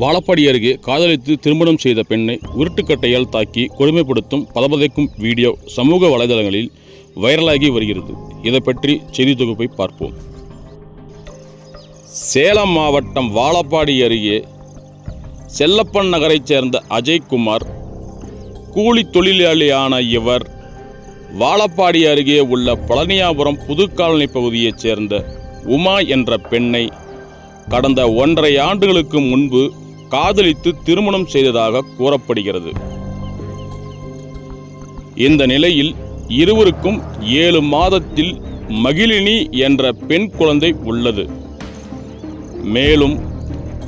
வாழப்பாடி அருகே காதலித்து திருமணம் செய்த பெண்ணை உருட்டுக்கட்டையால் தாக்கி கொடுமைப்படுத்தும் பதபதைக்கும் வீடியோ சமூக வலைதளங்களில் வைரலாகி வருகிறது. இதை பற்றி செய்தி தொகுப்பை பார்ப்போம். சேலம் மாவட்டம் வாழப்பாடி அருகே செல்லப்பன் நகரைச் சேர்ந்த அஜய்குமார் கூலி தொழிலாளியான இவர் வாழப்பாடி அருகே உள்ள பழனியாபுரம் புதுக்காலனி பகுதியைச் சேர்ந்த உமா என்ற பெண்ணை கடந்த 1.5 ஆண்டுகளுக்கு முன்பு காதலித்து திருமணம் செய்ததாக கூறப்படுகிறது. இந்த நிலையில் இருவருக்கும் 7 மாதத்தில் மகிழினி என்ற பெண் குழந்தை உள்ளது. மேலும்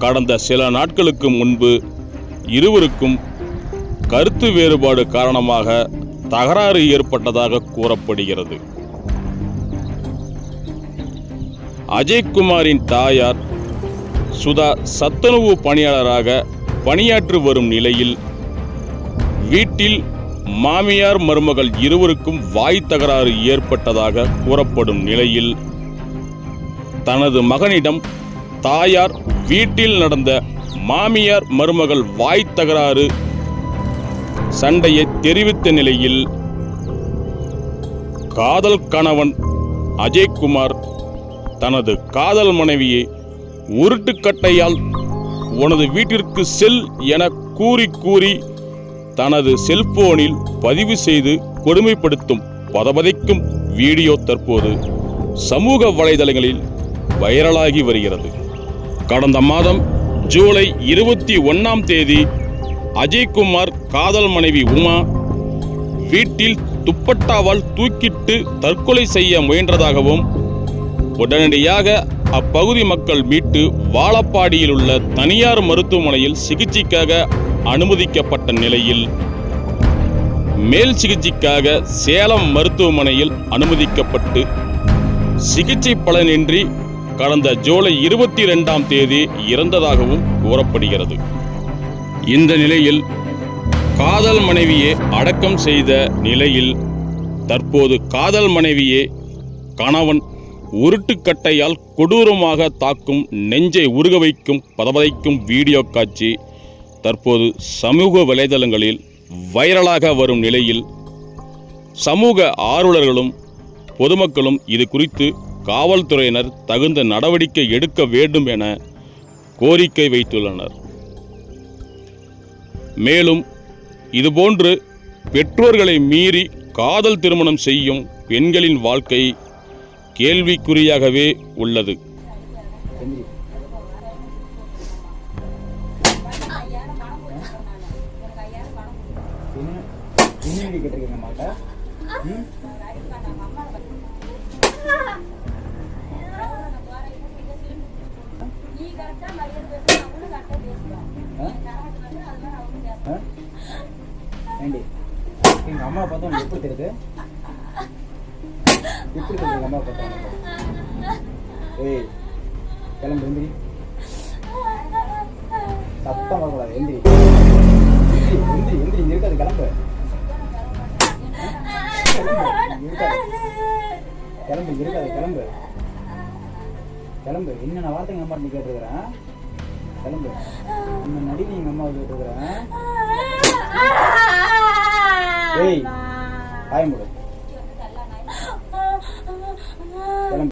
கடந்த சில நாட்களுக்கு முன்பு இருவருக்கும் கருத்து வேறுபாடு காரணமாக தகராறு ஏற்பட்டதாக கூறப்படுகிறது. அஜய்குமாரின் தாயார் சுதா சத்துணவு பணியாளராக பணியாற்றி வரும் நிலையில் வீட்டில் மாமியார் மருமகள் இருவருக்கும் வாய் தகராறு ஏற்பட்டதாக கூறப்படும் நிலையில் தனது மகனிடம் தாயார் வீட்டில் நடந்த மாமியார் மருமகள் வாய் தகராறு சண்டையை தெரிவித்த நிலையில் காதல் கணவன் அஜய்குமார் தனது காதல் மனைவியை உருட்டுக்கட்டையால் உனது வீட்டிற்கு செல் என கூறி தனது செல்போனில் பதிவு செய்து கொடுமைப்படுத்தும் பதபதைக்கும் வீடியோ தற்போது சமூக வலைதளங்களில் வைரலாகி வருகிறது. கடந்த மாதம் ஜூலை 21ஆம் தேதி அஜய்குமார் காதல் மனைவி உமா வீட்டில் துப்பட்டாவால் தூக்கிட்டு தற்கொலை செய்ய முயன்றதாகவும் உடனடியாக அப்பகுதி மக்கள் மீட்டு வாழப்பாடியில் உள்ள தனியார் மருத்துவமனையில் சிகிச்சைக்காக அனுமதிக்கப்பட்ட நிலையில் மேல் சிகிச்சைக்காக சேலம் மருத்துவமனையில் அனுமதிக்கப்பட்டு சிகிச்சை பலனின்றி கடந்த ஜூலை 22ஆம் தேதி இறந்ததாகவும் கூறப்படுகிறது. இந்த நிலையில் காதல் மனைவியை அடக்கம் செய்த நிலையில் தற்போது காதல் மனைவியை கணவன் உருட்டுக்கட்டையால் கொடூரமாக தாக்கும் நெஞ்சை உருக வைக்கும் பதபதைக்கும் வீடியோ காட்சி தற்போது சமூக வலைதளங்களில் வைரலாக வரும் நிலையில் சமூக ஆர்வலர்களும் பொதுமக்களும் இது குறித்து காவல்துறையினர் தகுந்த நடவடிக்கை எடுக்க வேண்டும் என கோரிக்கை வைத்துள்ளனர். மேலும் இதுபோன்று பெற்றோர்களை மீறி காதல் திருமணம் செய்யும் பெண்களின் வாழ்க்கை கேள்விக்குறியாகவே உள்ளது. எங்க அம்மா பார்த்தா எப்படி தெரியுது? எப்படி தெரியுது அம்மா பார்த்தா? ஏய் கிளம்பு, எந்திரி. சத்தம் வரக்கூடாது, எந்திரி எந்திரி எந்திரி. இங்க இருக்காது, கிளம்பு கிளம்பு. இங்க இருக்காது, கிளம்பு கிளம்பு. என்னென்ன வார்த்தை எங்கள் அம்மா நீ கேட்டுருக்குறேன்? கிளம்பு. இந்த நடிகை எங்கள் அம்மா கேட்டுருக்குறேன். ஏய், ஆய முடு.